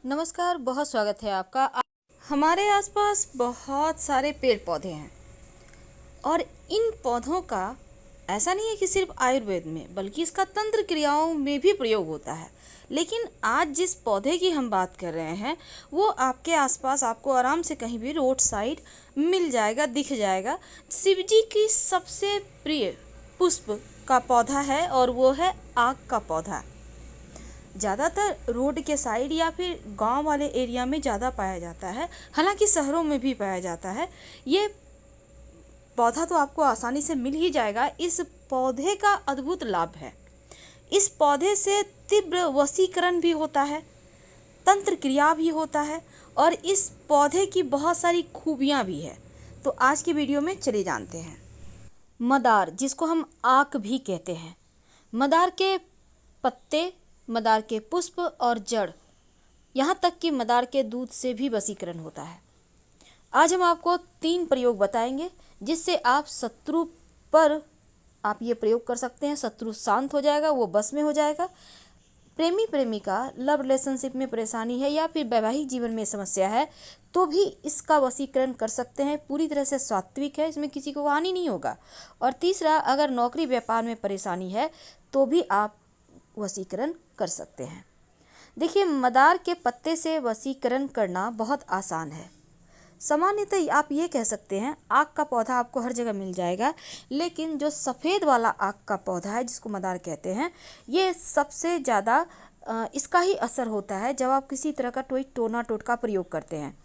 नमस्कार, बहुत स्वागत है आपका। हमारे आसपास बहुत सारे पेड़ पौधे हैं और इन पौधों का ऐसा नहीं है कि सिर्फ आयुर्वेद में, बल्कि इसका तंत्र क्रियाओं में भी प्रयोग होता है। लेकिन आज जिस पौधे की हम बात कर रहे हैं वो आपके आसपास आपको आराम से कहीं भी रोड साइड मिल जाएगा, दिख जाएगा। शिव जी की सबसे प्रिय पुष्प का पौधा है और वो है आक का पौधा। ज़्यादातर रोड के साइड या फिर गांव वाले एरिया में ज़्यादा पाया जाता है, हालांकि शहरों में भी पाया जाता है। ये पौधा तो आपको आसानी से मिल ही जाएगा। इस पौधे का अद्भुत लाभ है, इस पौधे से तीव्र वशीकरण भी होता है, तंत्र क्रिया भी होता है और इस पौधे की बहुत सारी खूबियाँ भी है। तो आज की वीडियो में चले जानते हैं। मदार, जिसको हम आक भी कहते हैं, मदार के पत्ते, मदार के पुष्प और जड़, यहाँ तक कि मदार के दूध से भी वशीकरण होता है। आज हम आपको 3 प्रयोग बताएंगे जिससे आप शत्रु पर आप ये प्रयोग कर सकते हैं। शत्रु शांत हो जाएगा, वो बस में हो जाएगा। प्रेमी प्रेमिका लव रिलेशनशिप में परेशानी है या फिर वैवाहिक जीवन में समस्या है तो भी इसका वशीकरण कर सकते हैं। पूरी तरह से सात्विक है, इसमें किसी को हानि नहीं होगा। और तीसरा, अगर नौकरी व्यापार में परेशानी है तो भी आप वशीकरण कर सकते हैं। देखिए, मदार के पत्ते से वशीकरण करना बहुत आसान है। सामान्यतः आप ये कह सकते हैं आक का पौधा आपको हर जगह मिल जाएगा, लेकिन जो सफ़ेद वाला आक का पौधा है जिसको मदार कहते हैं, ये सबसे ज़्यादा इसका ही असर होता है जब आप किसी तरह का कोई टोना टोटका प्रयोग करते हैं।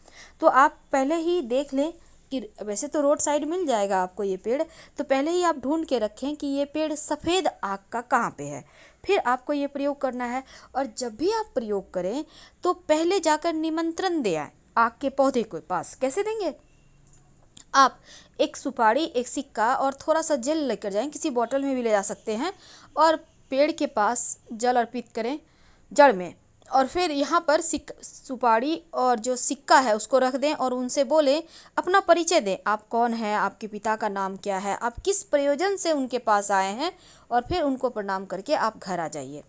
तो आप पहले ही देख लें कि वैसे तो रोड साइड मिल जाएगा आपको ये पेड़, तो पहले ही आप ढूंढ के रखें कि ये पेड़ सफ़ेद आक का कहाँ पे है, फिर आपको ये प्रयोग करना है। और जब भी आप प्रयोग करें तो पहले जाकर निमंत्रण दे आए आक के पौधे के पास। कैसे देंगे? आप एक सुपारी, एक सिक्का और थोड़ा सा जल लेकर जाएं, किसी बोतल में भी ले जा सकते हैं, और पेड़ के पास जल अर्पित करें जड़ में, और फिर यहाँ पर सुपारी और जो सिक्का है उसको रख दें और उनसे बोलें, अपना परिचय दें, आप कौन हैं, आपके पिता का नाम क्या है, आप किस प्रयोजन से उनके पास आए हैं, और फिर उनको प्रणाम करके आप घर आ जाइए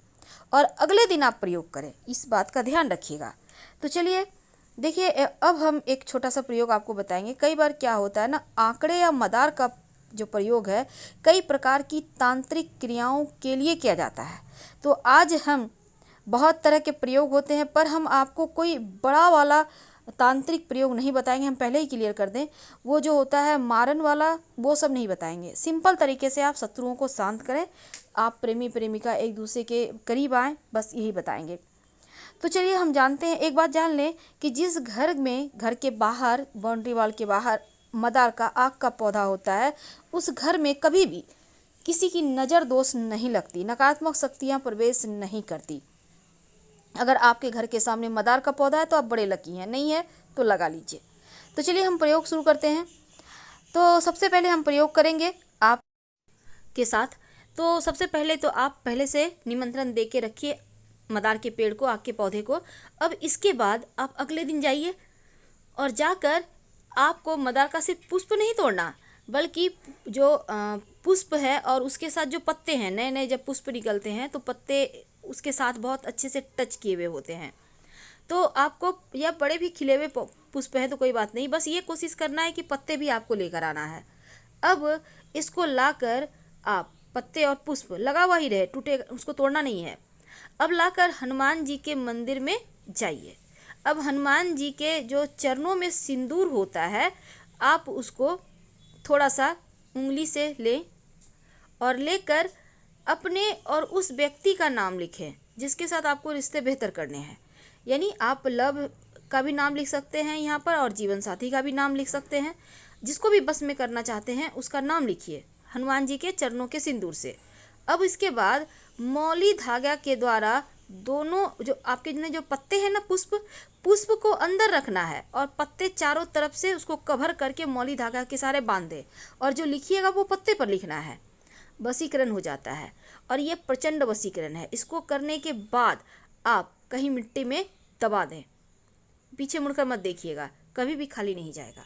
और अगले दिन आप प्रयोग करें। इस बात का ध्यान रखिएगा। तो चलिए देखिए, अब हम एक छोटा सा प्रयोग आपको बताएंगे। कई बार क्या होता है ना, आंकड़े या मदार का जो प्रयोग है कई प्रकार की तांत्रिक क्रियाओं के लिए किया जाता है। तो आज हम बहुत तरह के प्रयोग होते हैं, पर हम आपको कोई बड़ा वाला तांत्रिक प्रयोग नहीं बताएंगे। हम पहले ही क्लियर कर दें, वो जो होता है मारन वाला, वो सब नहीं बताएंगे। सिंपल तरीके से आप शत्रुओं को शांत करें, आप प्रेमी प्रेमिका एक दूसरे के करीब आएँ, बस यही बताएंगे। तो चलिए हम जानते हैं। एक बात जान लें कि जिस घर में, घर के बाहर, बाउंड्री वॉल के बाहर मदार का आक का पौधा होता है, उस घर में कभी भी किसी की नज़र दोष नहीं लगती, नकारात्मक शक्तियाँ प्रवेश नहीं करती। अगर आपके घर के सामने मदार का पौधा है तो आप बड़े लकी हैं, नहीं है तो लगा लीजिए। तो चलिए हम प्रयोग शुरू करते हैं। तो सबसे पहले हम प्रयोग करेंगे आप के साथ। तो सबसे पहले तो आप पहले से निमंत्रण दे के रखिए मदार के पेड़ को, आक के पौधे को। अब इसके बाद आप अगले दिन जाइए और जाकर आपको मदार का सिर्फ पुष्प नहीं तोड़ना, बल्कि जो पुष्प है और उसके साथ जो पत्ते हैं, नए नए जब पुष्प निकलते हैं तो पत्ते उसके साथ बहुत अच्छे से टच किए हुए होते हैं। तो आपको, या बड़े भी खिले हुए पुष्प हैं तो कोई बात नहीं, बस ये कोशिश करना है कि पत्ते भी आपको लेकर आना है। अब इसको लाकर आप, पत्ते और पुष्प लगा हुआ ही रहे, टूटे, उसको तोड़ना नहीं है। अब लाकर हनुमान जी के मंदिर में जाइए। अब हनुमान जी के जो चरणों में सिंदूर होता है, आप उसको थोड़ा सा उंगली से लें और लेकर अपने और उस व्यक्ति का नाम लिखें जिसके साथ आपको रिश्ते बेहतर करने हैं। यानी आप लव का भी नाम लिख सकते हैं यहाँ पर और जीवन साथी का भी नाम लिख सकते हैं। जिसको भी बस में करना चाहते हैं उसका नाम लिखिए हनुमान जी के चरणों के सिंदूर से। अब इसके बाद मौली धागा के द्वारा दोनों जो आपके जो पत्ते हैं ना, पुष्प को अंदर रखना है और पत्ते चारों तरफ से उसको कवर करके मौली धागा के सारे बांध दें, और जो लिखिएगा वो पत्ते पर लिखना है। वशीकरण हो जाता है और ये प्रचंड वशीकरण है। इसको करने के बाद आप कहीं मिट्टी में दबा दें, पीछे मुड़कर मत देखिएगा, कभी भी खाली नहीं जाएगा।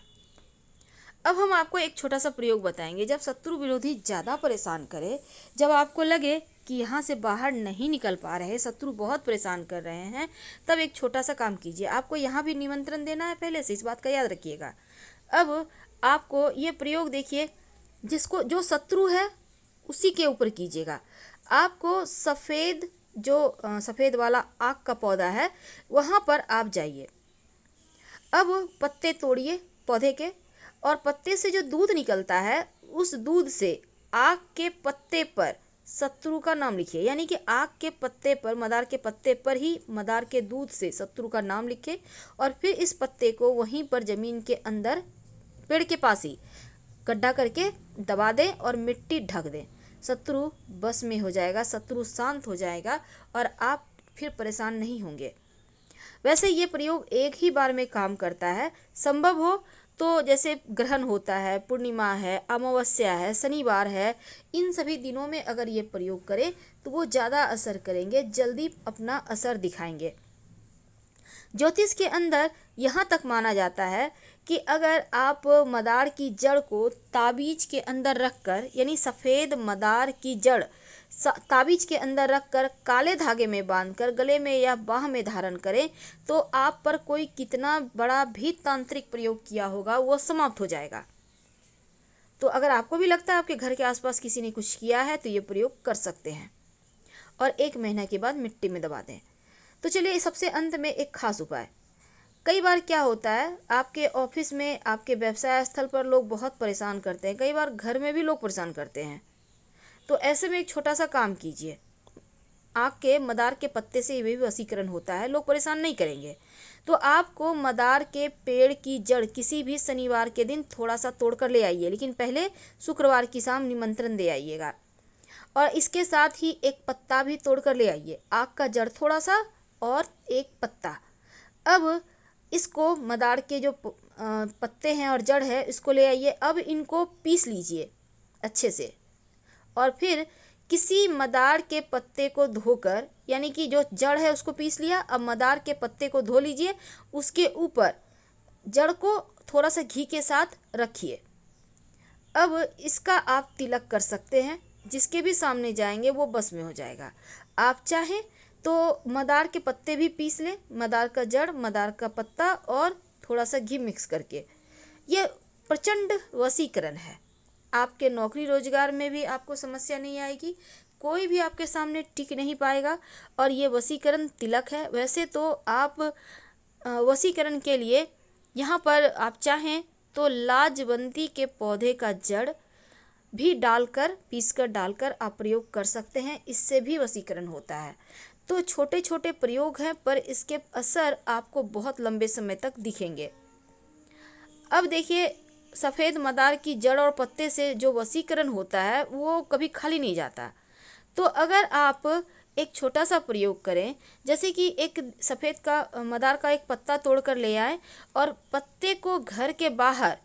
अब हम आपको एक छोटा सा प्रयोग बताएंगे। जब शत्रु विरोधी ज़्यादा परेशान करे, जब आपको लगे कि यहाँ से बाहर नहीं निकल पा रहे, शत्रु बहुत परेशान कर रहे हैं, तब एक छोटा सा काम कीजिए। आपको यहाँ भी निमंत्रण देना है पहले से, इस बात का याद रखिएगा। अब आपको ये प्रयोग देखिए, जिसको जो शत्रु है उसी के ऊपर कीजिएगा। आपको सफ़ेद सफ़ेद वाला आक का पौधा है वहाँ पर आप जाइए। अब पत्ते तोड़िए पौधे के, और पत्ते से जो दूध निकलता है उस दूध से आक के पत्ते पर शत्रु का नाम लिखिए। यानी कि आक के पत्ते पर, मदार के पत्ते पर ही मदार के दूध से शत्रु का नाम लिखे, और फिर इस पत्ते को वहीं पर ज़मीन के अंदर पेड़ के पास ही गड्ढा करके दबा दें और मिट्टी ढक दें। शत्रु बस में हो जाएगा, शत्रु शांत हो जाएगा और आप फिर परेशान नहीं होंगे। वैसे ये प्रयोग एक ही बार में काम करता है। संभव हो तो जैसे ग्रहण होता है, पूर्णिमा है, अमावस्या है, शनिवार है, इन सभी दिनों में अगर ये प्रयोग करें तो वो ज़्यादा असर करेंगे, जल्दी अपना असर दिखाएंगे। ज्योतिष के अंदर यहाँ तक माना जाता है कि अगर आप मदार की जड़ को ताबीज के अंदर रखकर, यानी सफ़ेद मदार की जड़ ताबीज के अंदर रखकर काले धागे में बांधकर गले में या बाह में धारण करें, तो आप पर कोई कितना बड़ा भी तांत्रिक प्रयोग किया होगा वो समाप्त हो जाएगा। तो अगर आपको भी लगता है आपके घर के आसपास किसी ने कुछ किया है तो ये प्रयोग कर सकते हैं, और 1 महीने के बाद मिट्टी में दबा दें। तो चलिए सबसे अंत में एक खास उपाय। कई बार क्या होता है, आपके ऑफिस में, आपके व्यवसाय स्थल पर लोग बहुत परेशान करते हैं, कई बार घर में भी लोग परेशान करते हैं। तो ऐसे में एक छोटा सा काम कीजिए। आक के मदार के पत्ते से ये भी वशीकरण होता है, लोग परेशान नहीं करेंगे। तो आपको मदार के पेड़ की जड़ किसी भी शनिवार के दिन थोड़ा सा तोड़ कर ले आइए, लेकिन पहले शुक्रवार की शाम निमंत्रण दे आइएगा। और इसके साथ ही एक पत्ता भी तोड़ कर ले आइए, आक का जड़ थोड़ा सा और एक पत्ता। अब इसको मदार के जो पत्ते हैं और जड़ है इसको ले आइए। अब इनको पीस लीजिए अच्छे से, और फिर किसी मदार के पत्ते को धोकर, यानी कि जो जड़ है उसको पीस लिया, अब मदार के पत्ते को धो लीजिए, उसके ऊपर जड़ को थोड़ा सा घी के साथ रखिए। अब इसका आप तिलक कर सकते हैं, जिसके भी सामने जाएंगे वो बस में हो जाएगा। आप चाहें तो मदार के पत्ते भी पीस लें, मदार का जड़, मदार का पत्ता और थोड़ा सा घी मिक्स करके। ये प्रचंड वशीकरण है। आपके नौकरी रोजगार में भी आपको समस्या नहीं आएगी, कोई भी आपके सामने टिक नहीं पाएगा, और ये वशीकरण तिलक है। वैसे तो आप वशीकरण के लिए यहाँ पर आप चाहें तो लाजवंती के पौधे का जड़ भी डालकर, पीसकर डालकर आप प्रयोग कर सकते हैं, इससे भी वशीकरण होता है। तो छोटे छोटे प्रयोग हैं, पर इसके असर आपको बहुत लंबे समय तक दिखेंगे। अब देखिए, सफ़ेद मदार की जड़ और पत्ते से जो वशीकरण होता है वो कभी खाली नहीं जाता। तो अगर आप एक छोटा सा प्रयोग करें, जैसे कि एक सफ़ेद का मदार का एक पत्ता तोड़ कर ले आए और पत्ते को घर के बाहर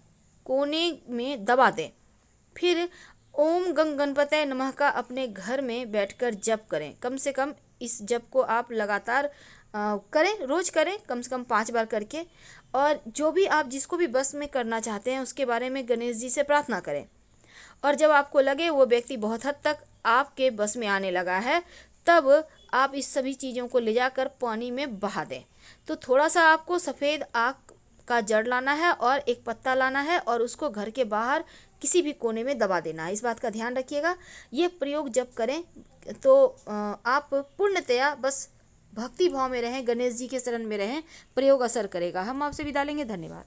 कोने में दबा दें, फिर ओम गंग गणपतये नमः का अपने घर में बैठकर जप करें। कम से कम इस जप को आप लगातार करें, रोज करें, कम से कम 5 बार करके। और जो भी आप जिसको भी बस में करना चाहते हैं उसके बारे में गणेश जी से प्रार्थना करें, और जब आपको लगे वो व्यक्ति बहुत हद तक आपके बस में आने लगा है, तब आप इस सभी चीज़ों को ले जाकर पानी में बहा दें। तो थोड़ा सा आपको सफ़ेद आक का जड़ लाना है और एक पत्ता लाना है, और उसको घर के बाहर किसी भी कोने में दबा देना है। इस बात का ध्यान रखिएगा। ये प्रयोग जब करें तो आप पूर्णतया बस भक्ति भाव में रहें, गणेश जी के शरण में रहें, प्रयोग असर करेगा। हम आपसे विदा लेंगे। धन्यवाद।